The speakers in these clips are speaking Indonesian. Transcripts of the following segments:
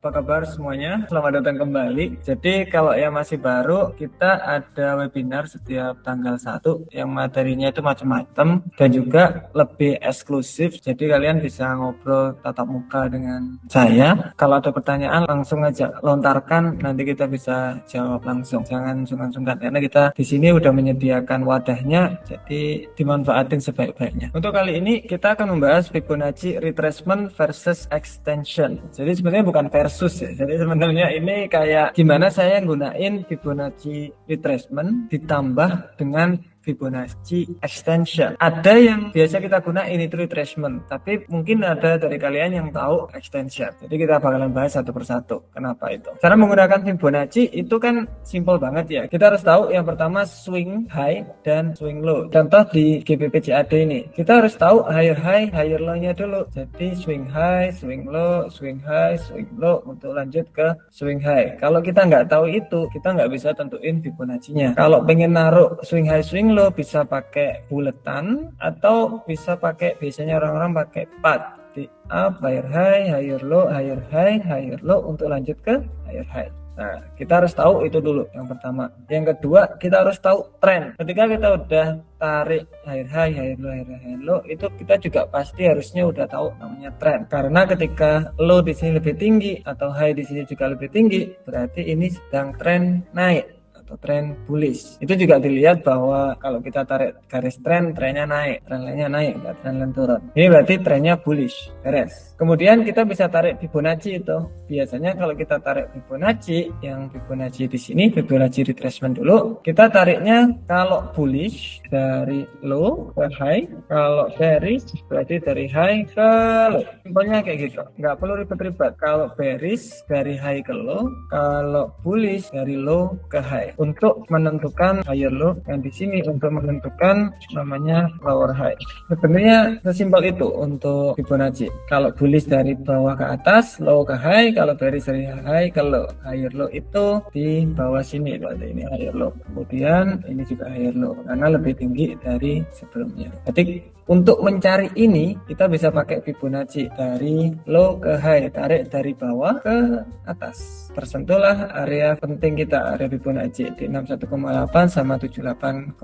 Apa kabar semuanya? Selamat datang kembali. Jadi kalau yang masih baru, kita ada webinar setiap tanggal 1 yang materinya itu macam-macam dan juga lebih eksklusif. Jadi kalian bisa ngobrol tatap muka dengan saya. Kalau ada pertanyaan langsung aja lontarkan, nanti kita bisa jawab langsung. Jangan sungkan-sungkan karena kita di sini udah menyediakan wadahnya, jadi dimanfaatin sebaik-baiknya. Untuk kali ini kita akan membahas Fibonacci retracement versus extension. Jadi sebenarnya bukan versus ya. Jadi sebenarnya ini kayak gimana saya gunain Fibonacci retracement ditambah dengan Fibonacci extension. Ada yang biasa kita gunain itu retracement, tapi mungkin ada dari kalian yang tahu extension. Jadi kita bakalan bahas satu persatu. Kenapa itu? Cara menggunakan Fibonacci itu kan simple banget ya. Kita harus tahu yang pertama swing high dan swing low. Contoh di GBP/CAD ini, kita harus tahu higher high, higher low-nya dulu. Jadi swing high, swing low, swing high, swing low untuk lanjut ke swing high. Kalau kita nggak tahu itu, kita nggak bisa tentuin Fibonacci-nya. Kalau pengen naruh swing high, swing low bisa pakai buletan atau bisa pakai, biasanya orang-orang pakai pad di up, higher high, higher low, higher high, higher low untuk lanjut ke higher high. Nah, kita harus tahu itu dulu yang pertama. Yang kedua, kita harus tahu tren. Ketika kita udah tarik higher high, higher low, higher low, itu kita juga pasti harusnya udah tahu namanya tren. Karena ketika low di sini lebih tinggi atau high di sini juga lebih tinggi, berarti ini sedang tren naik atau tren bullish. Itu juga dilihat bahwa kalau kita tarik garis tren, trennya naik, tren lainnya naik, enggak tren lain turun. Ini berarti trennya bullish, beres. Kemudian kita bisa tarik Fibonacci itu. Biasanya kalau kita tarik Fibonacci, yang Fibonacci di sini Fibonacci retracement dulu, kita tariknya kalau bullish dari low ke high, kalau bearish berarti dari high ke low. Simpelnya kayak gitu, nggak perlu ribet-ribet. Kalau bearish dari high ke low, kalau bullish dari low ke high. Untuk menentukan higher low, yang di sini untuk menentukan namanya lower high. Sebenarnya sesimpel itu untuk Fibonacci. Kalau bullish dari bawah ke atas, low ke high. Kalau bearish dari high ke low. Higher low itu di bawah sini, berarti ini higher low. Kemudian ini juga higher low karena lebih tinggi dari sebelumnya. Jadi untuk mencari ini kita bisa pakai Fibonacci dari low ke high, tarik dari bawah ke atas. Tersentuhlah area penting kita, area Fibonacci di 61,8 sama 78,6.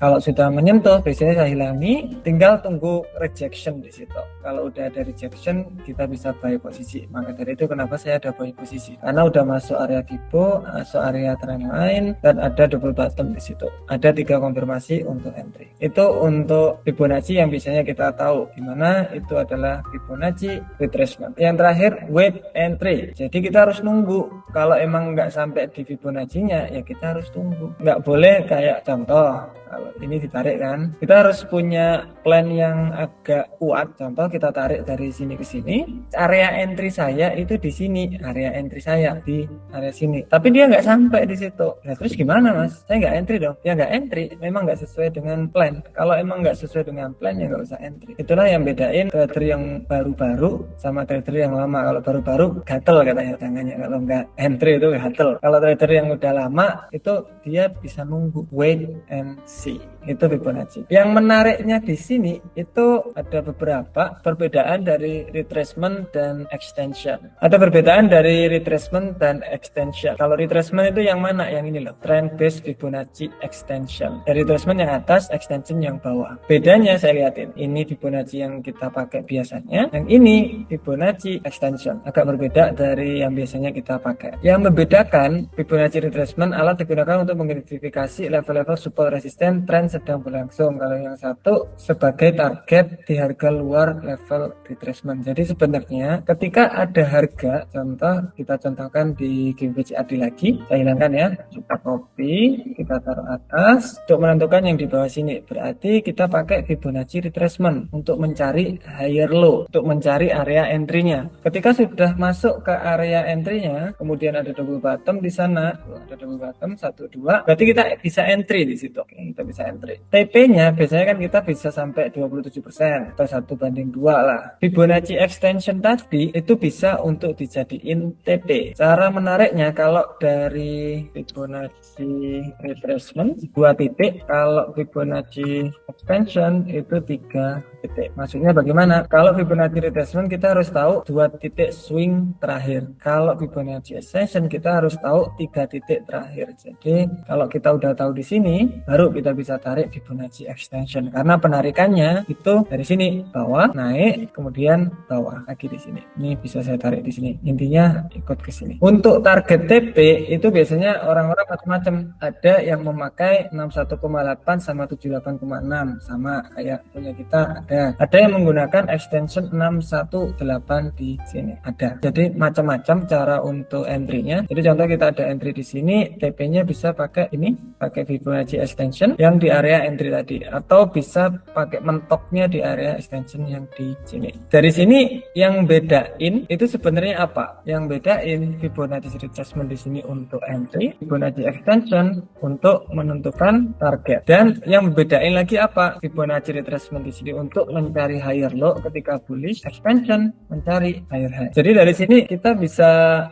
Kalau sudah menyentuh, biasanya saya hilangi, tinggal tunggu rejection di situ. Kalau udah ada rejection, kita bisa buy posisi. Maka dari itu kenapa saya ada buy posisi? Karena udah masuk area Fibo, masuk area trend line, dan ada double bottom di situ. Ada 3 konfirmasi untuk entry. Itu untuk Fibonacci yang biasanya kita tahu, dimana itu adalah Fibonacci retracement. Yang terakhir, wait entry. Jadi kita harus nunggu. Kalau emang nggak sampai di Fibonacci-nya, ya kita harus tunggu. Nggak boleh kayak contoh, kalau ini ditarik kan, kita harus punya plan yang agak kuat. Contoh kita tarik dari sini ke sini, area entry saya itu di sini, area entry saya di area sini. Tapi dia nggak sampai di situ. Nah, terus gimana mas? Saya nggak entry dong. Ya nggak entry, memang nggak sesuai dengan plan. Kalau emang nggak sesuai dengan plan, ya nggak usah entry. Itulah yang bedain trader yang baru-baru sama trader yang lama. Kalau baru-baru gatel katanya tangannya, kalau nggak entry itu gatel. Kalau trader yang udah lama itu dia bisa nunggu, wait and see. Itu Fibonacci. Yang menariknya di sini itu ada beberapa perbedaan dari retracement dan extension. Ada perbedaan dari retracement dan extension. Kalau retracement itu yang mana? Yang ini loh, trend based Fibonacci extension. Dari retracement yang atas, extension yang bawah. Bedanya saya lihatin. Ini Fibonacci yang kita pakai biasanya. Yang ini Fibonacci extension. Agak berbeda dari yang biasanya kita pakai. Yang membedakan Fibonacci retracement alat digunakan untuk mengidentifikasi level-level support resisten tren sedang berlangsung. Kalau yang satu sebagai target di harga luar level retracement. Jadi sebenarnya ketika ada harga, contoh kita contohkan di GBP/CAD lagi, saya hilangkan ya, kita copy, kita taruh atas untuk menentukan yang di bawah sini. Berarti kita pakai Fibonacci retracement untuk mencari higher low, untuk mencari area entry-nya. Ketika sudah masuk ke area entry-nya, kemudian ada double bottom di sana, ada double bottom 1 2, berarti kita bisa entry di situ. Oke, kita bisa entry. TP-nya biasanya kan kita bisa sampai 27% atau 1/2 lah. Fibonacci extension tadi itu bisa untuk dijadiin TP. Cara menariknya kalau dari Fibonacci retracement 2 titik, kalau Fibonacci extension itu itu 3 titik. Maksudnya bagaimana? Kalau Fibonacci retracement kita harus tahu 2 titik swing terakhir. Kalau Fibonacci extension kita harus tahu 3 titik terakhir. Jadi kalau kita udah tahu di sini, baru kita bisa tarik Fibonacci extension. Karena penarikannya itu dari sini bawah, naik, kemudian bawah lagi di sini. Ini bisa saya tarik di sini. Intinya ikut ke sini. Untuk target TP itu biasanya orang-orang macam-macam. Ada yang memakai 61,8 sama 78,6 sama kayak punya kita ada yang menggunakan extension 618 di sini ada. Jadi macam-macam cara untuk entry-nya. Jadi contoh kita ada entry di sini, TP-nya bisa pakai ini, pakai Fibonacci extension yang di area entry tadi, atau bisa pakai mentoknya di area extension yang di sini. Dari sini yang bedain itu sebenarnya apa? Yang bedain Fibonacci retracement di sini untuk entry, Fibonacci extension untuk menentukan target. Dan yang membedain lagi apa? Fibonacci retracement di sini untuk mencari higher low ketika bullish, expansion mencari higher high. Jadi dari sini kita bisa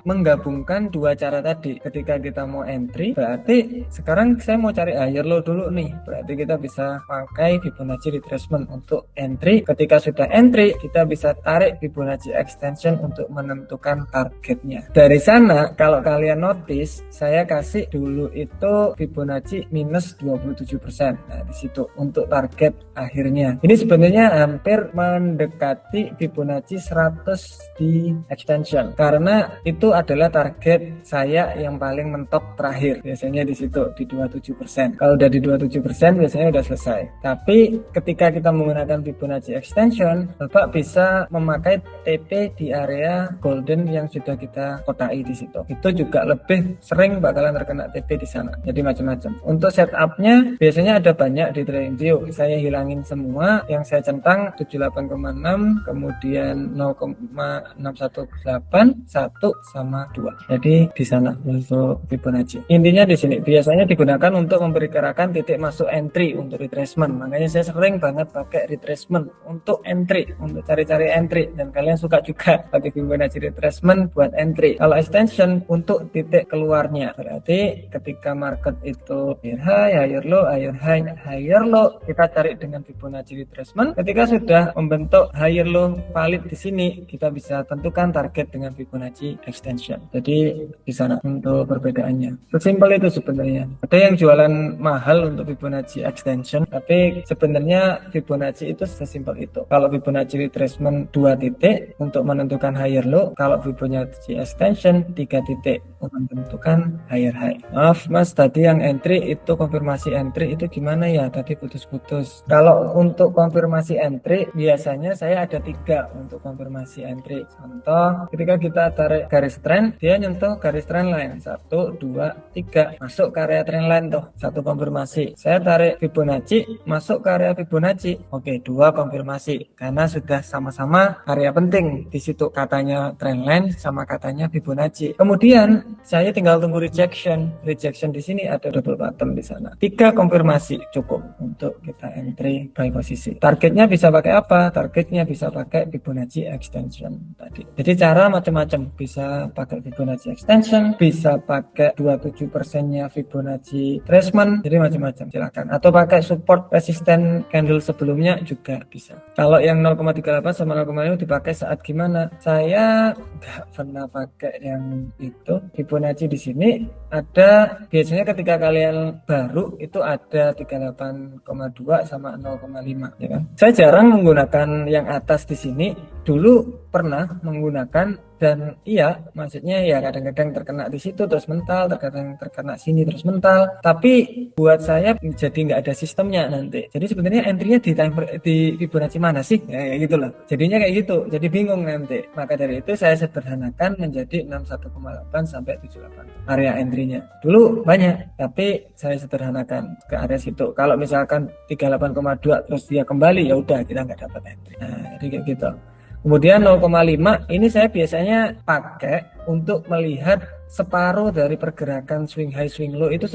menggabungkan dua cara tadi. Ketika kita mau entry, berarti sekarang saya mau cari higher low dulu nih. Berarti kita bisa pakai Fibonacci retracement untuk entry. Ketika sudah entry, kita bisa tarik Fibonacci extension untuk menentukan targetnya. Dari sana, kalau kalian notice, saya kasih dulu itu Fibonacci minus 27%. Nah, di situ untuk target akhirnya. Ini sebenarnya hampir mendekati Fibonacci 100 di extension. Karena itu adalah target saya yang paling mentok terakhir. Biasanya di situ di 27%. Kalau udah di 27% biasanya udah selesai. Tapi ketika kita menggunakan Fibonacci extension, Bapak bisa memakai TP di area golden yang sudah kita kotai di situ. Itu juga lebih sering bakalan terkena TP di sana. Jadi macam-macam. Untuk setupnya biasanya ada banyak di TradingView. Saya hilangin semua yang saya centang 78,6, kemudian 0,618, 1 sama 2. Jadi di sana untuk Fibonacci. Intinya di sini biasanya digunakan untuk memperkirakan titik masuk entry untuk retracement. Makanya saya sering banget pakai retracement untuk entry, untuk cari-cari entry, dan kalian suka juga pakai Fibonacci retracement buat entry. Kalau extension untuk titik keluarnya. Berarti ketika market itu higher high, higher low, higher high, higher low, kita cari dengan Fibonacci retracement. Ketika sudah membentuk higher low valid di sini, kita bisa tentukan target dengan Fibonacci extension. Jadi di sana untuk perbedaannya. Sesimpel itu sebenarnya. Ada yang jualan mahal untuk Fibonacci extension, tapi sebenarnya Fibonacci itu sesimpel itu. Kalau Fibonacci retracement 2 titik untuk menentukan higher low, kalau Fibonacci extension 3 titik untuk menentukan higher high. Maaf Mas, tadi yang entry itu konfirmasi entry itu gimana ya? Tadi putus-putus. Kalau untuk konfirmasi entry biasanya saya ada 3 untuk konfirmasi entry. Contoh, ketika kita tarik garis trend, dia nyentuh garis trend line 1, 2, 3, masuk ke area trend line tuh, 1 konfirmasi. Saya tarik Fibonacci, masuk ke area Fibonacci. Oke, 2 konfirmasi karena sudah sama-sama area penting di situ, katanya trend line sama katanya Fibonacci. Kemudian saya tinggal tunggu rejection. Rejection di sini ada double bottom di sana. 3 konfirmasi cukup untuk kita entry buy posisi. Targetnya bisa pakai apa? Targetnya bisa pakai Fibonacci extension tadi. Jadi cara macam-macam, bisa pakai Fibonacci extension, bisa pakai 27%-nya Fibonacci retracement, jadi macam-macam silakan. Atau pakai support resisten candle sebelumnya juga bisa. Kalau yang 0,38 sama 0,5 dipakai saat gimana? Saya nggak pernah pakai yang itu. Fibonacci di sini ada biasanya ketika kalian baru itu ada 38,2 sama 0,5 ya kan. Saya jarang menggunakan yang atas di sini. Dulu pernah menggunakan dan iya, maksudnya ya kadang-kadang terkena di situ terus mental, terkadang terkena sini terus mental. Tapi buat saya jadi nggak ada sistemnya nanti. Jadi sebenarnya entry-nya di Fibonacci mana sih? Ya, kayak gitu loh. Jadinya kayak gitu. Jadi bingung nanti. Maka dari itu saya sederhanakan menjadi 61,8 sampai 78 area entry-nya. Dulu banyak, tapi saya sederhanakan ke area situ. Kalau misalkan 38,2 terus dia kembali, ya udah kita nggak dapat entry. Nah, jadi kayak gitu. Kemudian 0,5 ini saya biasanya pakai untuk melihat separuh dari pergerakan swing high swing low itu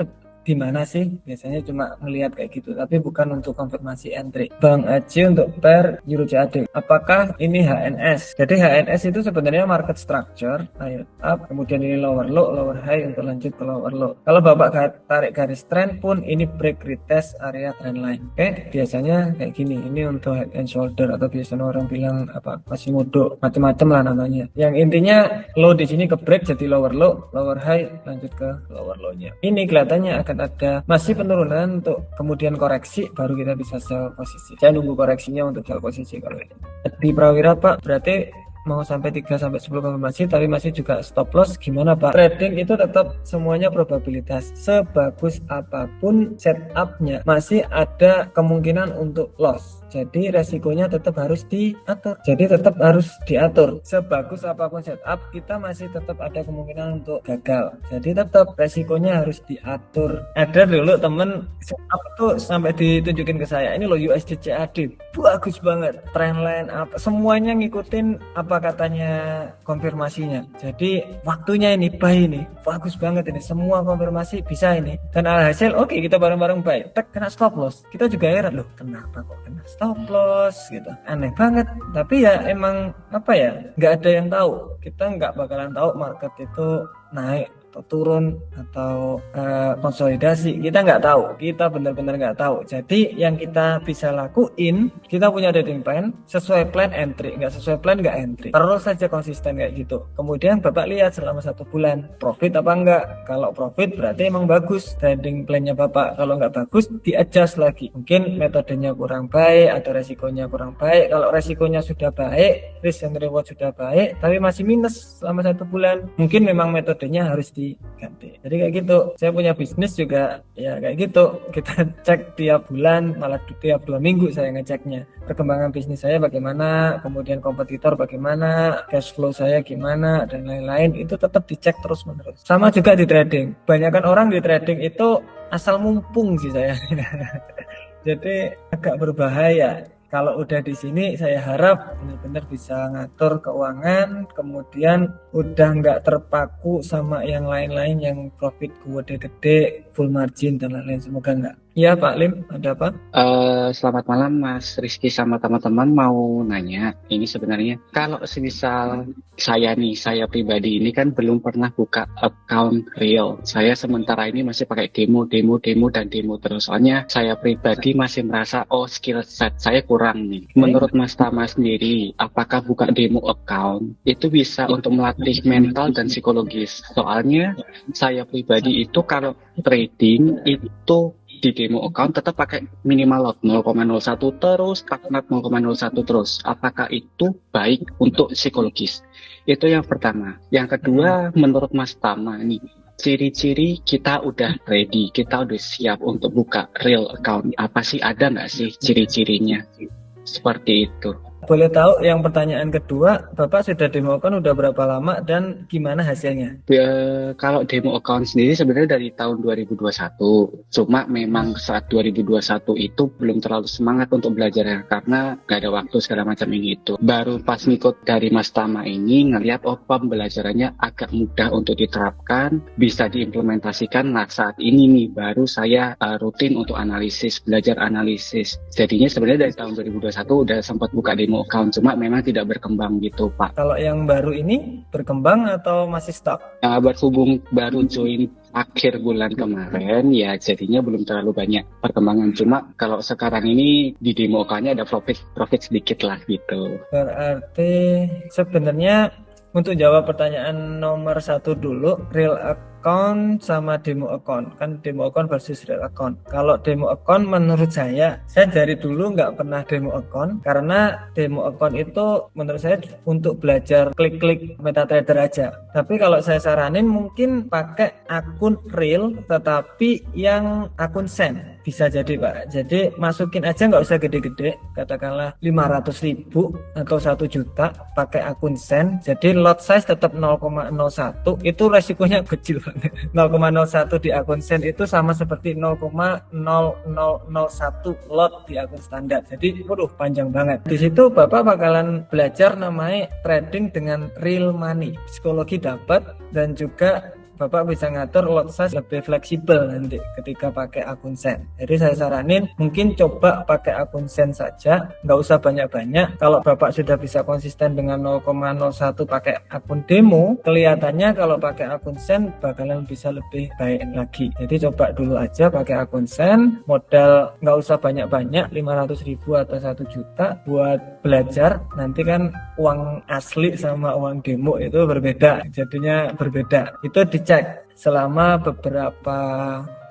di mana sih, biasanya cuma ngelihat kayak gitu, tapi bukan untuk konfirmasi entry. Bang Aji untuk pair Euro CAD, apakah ini HNS? Jadi HNS itu sebenarnya market structure, high up, kemudian ini lower low, lower high untuk lanjut ke lower low. Kalau Bapak tarik garis trend pun ini break retest area trendline. Oke, biasanya kayak gini. Ini untuk head and shoulder atau biasanya orang bilang apa, masih mudok, macam-macam lah namanya. Yang intinya low di sini ke break jadi lower low, lower high lanjut ke lower low-nya. Ini kelihatannya akan ada masih penurunan untuk kemudian koreksi, baru kita bisa sell posisi. Saya nunggu koreksinya untuk sell posisi kalau ini. Di Prawira Pak, berarti mau sampai 3 sampai 10 konfirmasi tapi masih juga stop loss, gimana Pak? Trading itu tetap semuanya probabilitas. Sebagus apapun setupnya masih ada kemungkinan untuk loss. Jadi resikonya tetap harus diatur. Sebagus apapun setup, kita masih tetap ada kemungkinan untuk gagal. Jadi tetap resikonya harus diatur. Ada dulu temen setup tuh sampai ditunjukin ke saya, ini loh USD CAD, bagus banget, trendline apa, semuanya ngikutin apa katanya konfirmasinya. Jadi waktunya ini buy ini, bagus banget ini, semua konfirmasi bisa ini. Dan alhasil oke, kita bareng-bareng buy, tek kena stop loss. Kita juga heran loh, kenapa kok kena stop loss gitu, aneh banget. Tapi ya emang apa ya, nggak ada yang tahu, kita nggak bakalan tahu market itu naik atau turun atau konsolidasi, kita nggak tahu, kita benar-benar nggak tahu. Jadi yang kita bisa lakuin, kita punya trading plan, sesuai plan entry, nggak sesuai plan nggak entry, terus saja konsisten kayak gitu. Kemudian Bapak lihat selama 1 bulan profit apa enggak. Kalau profit berarti emang bagus trading plannya Bapak. Kalau nggak bagus, di-adjust lagi, mungkin metodenya kurang baik atau resikonya kurang baik. Kalau resikonya sudah baik, risk and reward sudah baik, tapi masih minus selama 1 bulan, mungkin memang metodenya harus diganti. Jadi kayak gitu. Saya punya bisnis juga ya kayak gitu. Kita cek tiap bulan, malah tiap 2 minggu saya ngeceknya. Perkembangan bisnis saya bagaimana, kemudian kompetitor bagaimana, cash flow saya gimana, dan lain-lain. Itu tetap dicek terus menerus. Sama juga di trading. Banyakan orang di trading itu asal mumpung sih saya. Jadi agak berbahaya. Kalau udah di sini, saya harap benar-benar bisa ngatur keuangan, kemudian udah nggak terpaku sama yang lain-lain yang profit gede-gede, full margin dan lain-lain. Semoga nggak. Iya Pak Lim, ada apa? Selamat malam Mas Rizky sama teman-teman, mau nanya, ini sebenarnya kalau semisal saya pribadi ini kan belum pernah buka account real. Saya sementara ini masih pakai demo terus. Soalnya saya pribadi masih merasa skill set saya kurang nih. Menurut Mas Tama sendiri, apakah buka demo account itu bisa untuk melatih mental dan psikologis? Soalnya saya pribadi itu kalau trading itu di demo account tetap pakai minimal lot 0,01 terus, stagnat 0,01 terus. Apakah itu baik untuk psikologis? Itu yang pertama. Yang kedua, menurut Mas Tama nih, ciri-ciri kita udah ready, kita udah siap untuk buka real account. Apa sih, ada nggak sih ciri-cirinya? Seperti itu. Boleh tahu yang pertanyaan kedua, Bapak sudah demo account udah berapa lama dan gimana hasilnya? Kalau demo account sendiri sebenarnya dari tahun 2021. Cuma memang saat 2021 itu belum terlalu semangat untuk belajar karena nggak ada waktu segala macam ini itu. Baru pas ngikut dari Mas Tama ini ngelihat pembelajarannya agak mudah untuk diterapkan, bisa diimplementasikan. Nah saat ini nih baru saya rutin untuk belajar analisis. Jadinya sebenarnya dari tahun 2021 udah sempat buka demo account, cuma memang tidak berkembang gitu Pak. Kalau yang baru ini berkembang atau masih stuck? Berhubung baru join akhir bulan kemarin ya, jadinya belum terlalu banyak perkembangan. Cuma kalau sekarang ini di demo account-nya ada profit sedikit lah gitu. Berarti sebenarnya untuk jawab pertanyaan nomor 1 dulu, real account sama demo account, kan demo account versus real account. Kalau demo account menurut saya dari dulu nggak pernah demo account, karena demo account itu menurut saya untuk belajar klik-klik MetaTrader aja. Tapi kalau saya saranin mungkin pakai akun real tetapi yang akun send, bisa jadi Pak. Jadi masukin aja, nggak usah gede-gede, katakanlah 500.000 atau 1 juta, pakai akun send. Jadi lot size tetap 0,01, itu resikonya kecil banget. 0,01 di akun send itu sama seperti 0,0001 lot di akun standar. Jadi waduh panjang banget. Di situ Bapak bakalan belajar namanya trading dengan real money. Psikologi dapat dan juga Bapak bisa ngatur lot size lebih fleksibel nanti ketika pakai akun Sen. Jadi saya saranin mungkin coba pakai akun Sen saja, nggak usah banyak-banyak. Kalau Bapak sudah bisa konsisten dengan 0,01 pakai akun demo, kelihatannya kalau pakai akun Sen bakalan bisa lebih baik lagi. Jadi coba dulu aja pakai akun Sen, modal nggak usah banyak-banyak, 500.000 atau 1 juta buat belajar. Nanti kan uang asli sama uang demo itu berbeda, jadinya berbeda. Itu dicek selama beberapa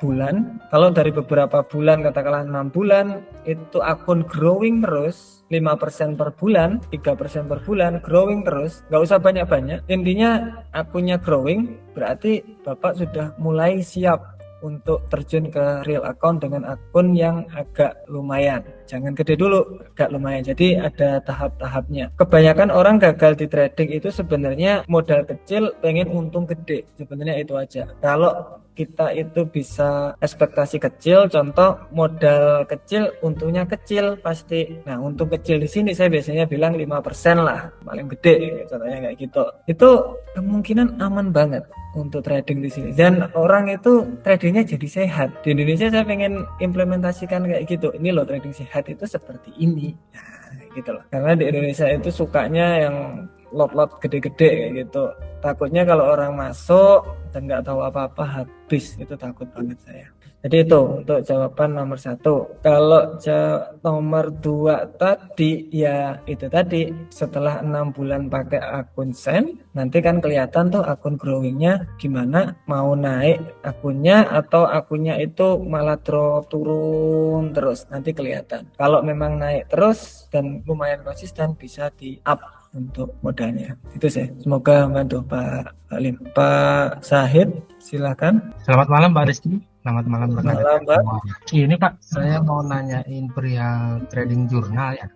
bulan. Kalau dari beberapa bulan, katakanlah 6 bulan, itu akun growing terus 5% per bulan, 3% per bulan, growing terus, nggak usah banyak-banyak. Intinya akunnya growing, berarti Bapak sudah mulai siap untuk terjun ke real account dengan akun yang agak lumayan. Jangan gede dulu, agak lumayan. Jadi ada tahap-tahapnya. Kebanyakan orang gagal di trading itu sebenarnya modal kecil pengen untung gede. Sebenarnya itu aja. Kalau kita itu bisa ekspektasi kecil, contoh modal kecil, untungnya kecil pasti. Nah, untung kecil di sini saya biasanya bilang 5% lah, paling gede, contohnya kayak gitu. Itu kemungkinan aman banget untuk trading di sini. Dan orang itu tradingnya jadi sehat. Di Indonesia saya pengen implementasikan kayak gitu. Ini loh trading sehat itu seperti ini. Nah, gitu loh. Karena di Indonesia itu sukanya yang lot-lot gede-gede kayak gitu. Takutnya kalau orang masuk dan nggak tahu apa-apa habis, itu takut banget saya. Jadi itu untuk jawaban nomor 1. Kalau nomor 2 tadi, ya itu tadi, setelah 6 bulan pakai akun Sen, nanti kan kelihatan tuh akun growingnya gimana, mau naik akunnya atau akunnya itu malah drop turun terus, nanti kelihatan. Kalau memang naik terus dan lumayan konsisten, bisa di up untuk modalnya. Itu sih. Semoga membantu Pak Lim. Pak Sahid, silakan. Selamat malam Pak Rizky. Selamat malam Malam, Pak. Ini Pak, saya mau nanyain perihal trading jurnal ya.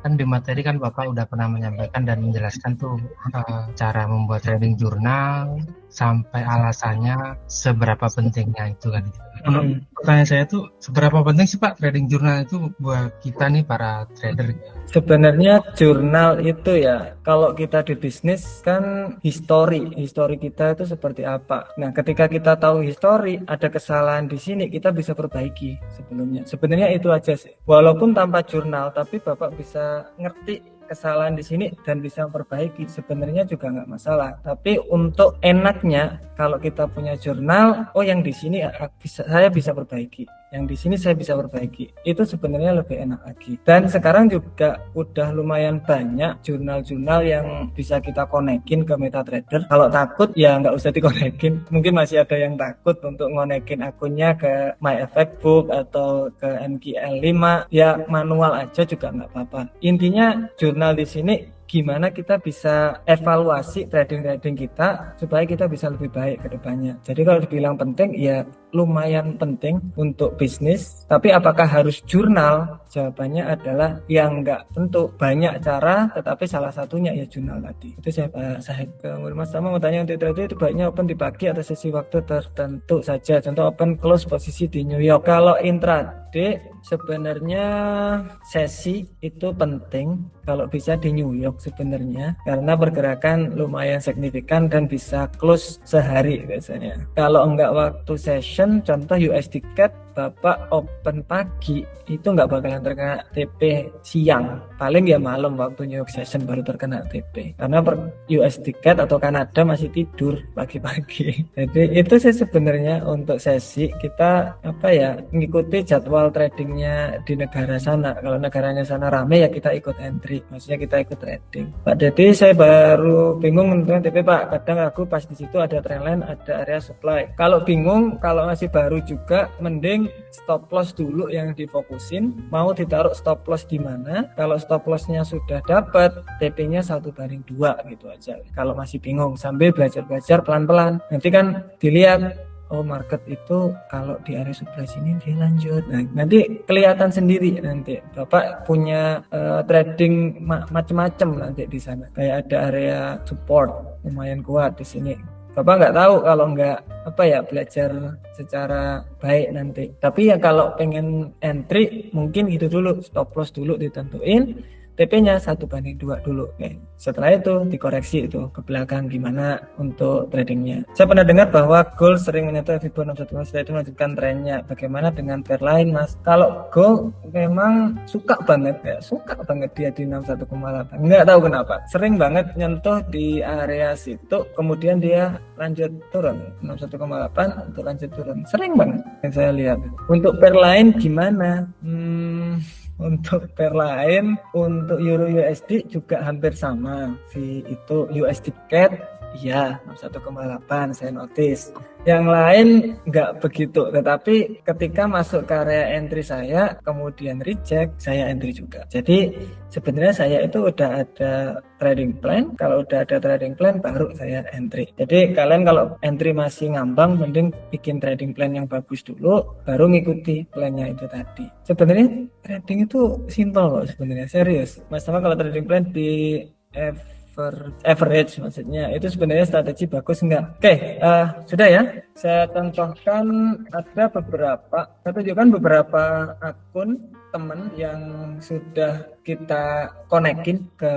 Kan di materi kan Bapak udah pernah menyampaikan dan menjelaskan tuh cara membuat trading jurnal sampai alasannya seberapa pentingnya itu kan. Menurut pertanyaan saya tuh seberapa penting sih Pak trading jurnal itu buat kita nih para trader? Sebenarnya jurnal itu ya, kalau kita di bisnis kan histori kita itu seperti apa. Nah, ketika kita tahu histori, ada kesalahan di sini, kita bisa perbaiki sebelumnya. Sebenarnya itu aja sih. Walaupun tanpa jurnal, tapi Bapak bisa ngerti kesalahan di sini dan bisa memperbaiki, sebenarnya juga nggak masalah. Tapi untuk enaknya kalau kita punya jurnal, oh yang di sini saya bisa perbaiki, yang di sini saya bisa perbaiki, itu sebenarnya lebih enak lagi. Dan sekarang juga udah lumayan banyak jurnal-jurnal yang bisa kita konekin ke MetaTrader. Kalau takut ya nggak usah dikonekin. Mungkin masih ada yang takut untuk ngonekin akunnya ke MyFXBook atau ke MQL5, ya manual aja juga nggak apa-apa. Intinya jurnal di sini gimana kita bisa evaluasi trading kita supaya kita bisa lebih baik ke depannya. Jadi kalau dibilang penting, ya lumayan penting untuk bisnis. Tapi apakah harus jurnal? Jawabannya adalah yang enggak tentu. Banyak cara, tetapi salah satunya ya jurnal tadi. Itu saya Pak Sahid. Kemudian Mas Tama mau tanya, untuk trading itu baiknya open di pagi atau sesi waktu tertentu saja. Contoh open close posisi di New York. Kalau intraday sebenarnya sesi itu penting kalau bisa di New York sebenarnya, karena pergerakan lumayan signifikan dan bisa close sehari biasanya. Kalau enggak waktu session, contoh USD CAD Bapak open pagi itu nggak bakalan terkena TP siang, paling ya malam waktu New York session baru terkena TP, karena USD CAD atau Kanada masih tidur pagi-pagi. Jadi itu sih sebenarnya untuk sesi kita mengikuti jadwal tradingnya di negara sana. Kalau negaranya sana rame ya kita ikut entry, maksudnya kita ikut trading. Pak Dedi, saya baru bingung menentukan TP Pak, kadang aku pas di situ ada trendline, ada area supply. Kalau bingung, kalau masih baru juga mending stop loss dulu yang difokusin, mau ditaruh stop loss di mana. Kalau stop lossnya sudah dapat, TP-nya 1/2 gitu aja. Kalau masih bingung, sambil belajar-belajar pelan-pelan. Nanti kan dilihat, oh market itu kalau di area supply sini dia lanjut. Nah, nanti kelihatan sendiri nanti. Bapak punya trading macam-macam nanti di sana. Kayak ada area support lumayan kuat di sini. Bapak nggak tahu kalau nggak belajar secara baik nanti. Tapi ya kalau pengen entry mungkin gitu dulu, stop loss dulu ditentuin. TP-nya 1:2 dulu. Oke. Setelah itu dikoreksi itu ke belakang gimana untuk tradingnya. Saya pernah dengar bahwa gold sering menyentuh FIBO 610 setelah itu melanjutkan trennya. Bagaimana dengan pair lain, Mas? Kalau gold memang suka banget dia di 61,8. Nggak tahu kenapa. Sering banget nyentuh di area situ, kemudian dia lanjut turun 61,8 untuk lanjut turun. Sering banget yang saya lihat. Untuk pair lain gimana? Untuk pair lain, untuk Euro USD juga hampir sama. Itu USD CAD, iya 61,8 saya notice. Yang lain nggak begitu, tetapi ketika masuk ke area entry saya, kemudian reject, saya entry juga. Jadi sebenarnya saya itu udah ada trading plan. Kalau udah ada trading plan, baru saya entry. Jadi kalian kalau entry masih ngambang, mending bikin trading plan yang bagus dulu, baru ngikuti plannya itu tadi. Sebenarnya trading itu simple loh sebenarnya, serius. Mas sama kalau trading plan di average maksudnya itu sebenarnya strategi bagus enggak? Oke, sudah ya. Saya contohkan saya tunjukkan beberapa akun teman yang sudah kita konekin ke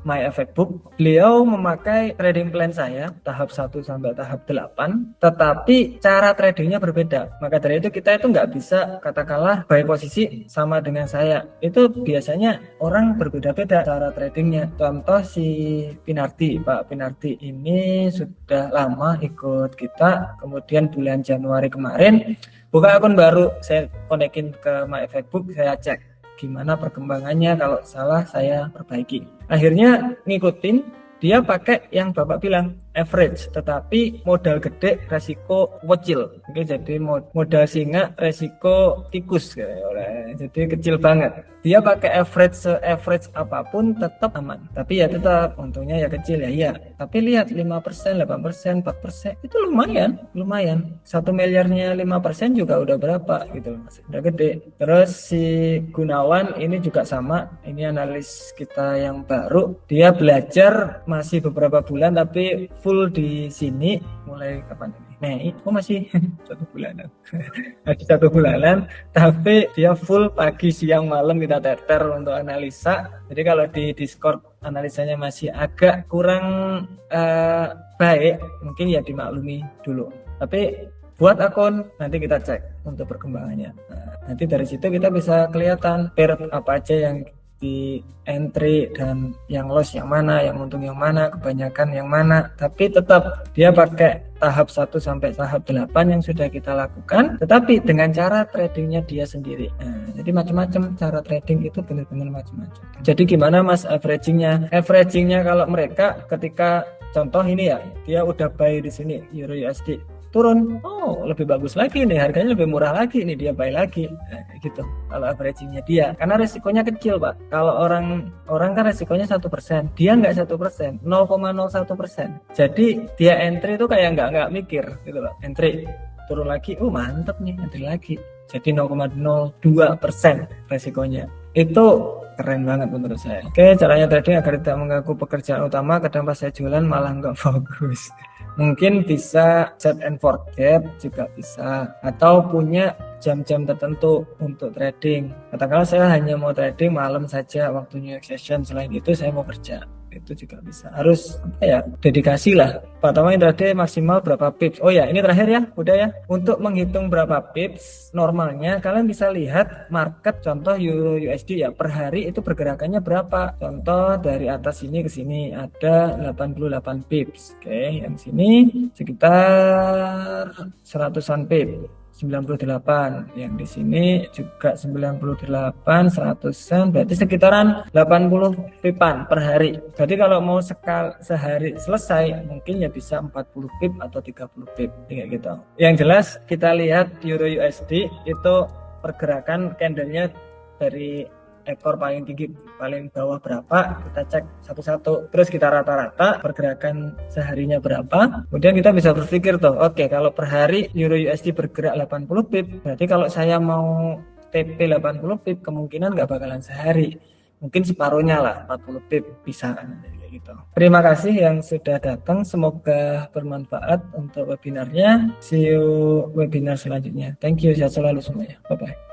MyFXBook. Beliau memakai trading plan saya tahap 1 sampai tahap 8, tetapi cara tradingnya berbeda. Maka dari itu kita itu nggak bisa katakanlah buy posisi sama dengan saya. Itu biasanya orang berbeda-beda cara tradingnya. Contoh si Pinardi, Pak Pinardi ini sudah lama ikut kita, kemudian bulan Januari kemarin buka akun baru, saya konekin ke MyFXBook, saya cek gimana perkembangannya, kalau salah saya perbaiki. Akhirnya ngikutin, dia pakai yang Bapak bilang average, tetapi modal gede resiko kecil. Oke, jadi modal singa resiko tikus, jadi kecil banget. Dia pakai average apapun tetap aman, tapi ya tetap untungnya ya kecil ya iya. Tapi lihat 5%, 8%, 4% itu lumayan. 1 miliarnya 5% juga udah berapa gitu loh, udah gede. Terus si Gunawan ini juga sama, ini analis kita yang baru, dia belajar masih beberapa bulan tapi full di sini mulai kapan ini? Mei, masih 1 bulanan. Masih 1 bulanan, tapi dia full pagi, siang, malam kita teter untuk analisa. Jadi kalau di Discord analisanya masih agak kurang baik, mungkin ya dimaklumi dulu. Tapi buat akun nanti kita cek untuk perkembangannya. Nanti dari situ kita bisa kelihatan pair apa aja yang di entry dan yang loss yang mana, yang untung yang mana, kebanyakan yang mana. Tapi tetap dia pakai tahap 1 sampai tahap 8 yang sudah kita lakukan, tetapi dengan cara tradingnya dia sendiri. Jadi macam-macam cara trading itu, benar-benar macam-macam. Jadi gimana Mas averagingnya? Averagingnya kalau mereka ketika contoh ini ya, dia udah buy di sini Euro USD, turun, lebih bagus lagi nih, harganya lebih murah lagi nih, dia buy lagi, gitu. Kalau averagingnya dia, karena resikonya kecil Pak. Kalau orang kan resikonya 1%, dia nggak 1%, 0,01%. Jadi dia entry itu kayak nggak mikir gitu Pak. Entry turun lagi, mantep nih, entry lagi. Jadi 0,02% resikonya. Itu keren banget menurut saya. Oke, caranya trading agar tidak mengganggu pekerjaan utama, kadang pas saya jualan malah nggak fokus. Mungkin bisa set and forget juga bisa, atau punya jam-jam tertentu untuk trading. Katakanlah saya hanya mau trading malam saja waktu New York Session, selain itu saya mau kerja. Itu juga bisa. Harus dedikasi lah. Pertama intraday maksimal berapa pips. Oh ya, ini terakhir ya, udah ya. Untuk menghitung berapa pips normalnya kalian bisa lihat market, contoh Euro USD ya, per hari itu pergerakannya berapa. Contoh dari atas sini ke sini ada 88 pips. Oke, yang sini sekitar 100-an pips. 98, yang di sini juga 98, 100-an, berarti sekitaran 80 pipan per hari. Jadi kalau mau sehari selesai mungkin ya bisa 40 pip atau 30 pip kayak gitu. Yang jelas kita lihat Euro USD itu pergerakan candlenya dari ekor paling tinggi paling bawah berapa, kita cek satu-satu, terus kita rata-rata pergerakan seharinya berapa, kemudian kita bisa berpikir tuh, oke, kalau per hari Euro USD bergerak 80 pip, berarti kalau saya mau TP 80 pip kemungkinan nggak bakalan sehari, mungkin separuhnya lah, 40 pip bisa gitu. Terima kasih yang sudah datang, semoga bermanfaat untuk webinarnya. See you webinar selanjutnya. Thank you, sehat selalu semuanya. Bye bye.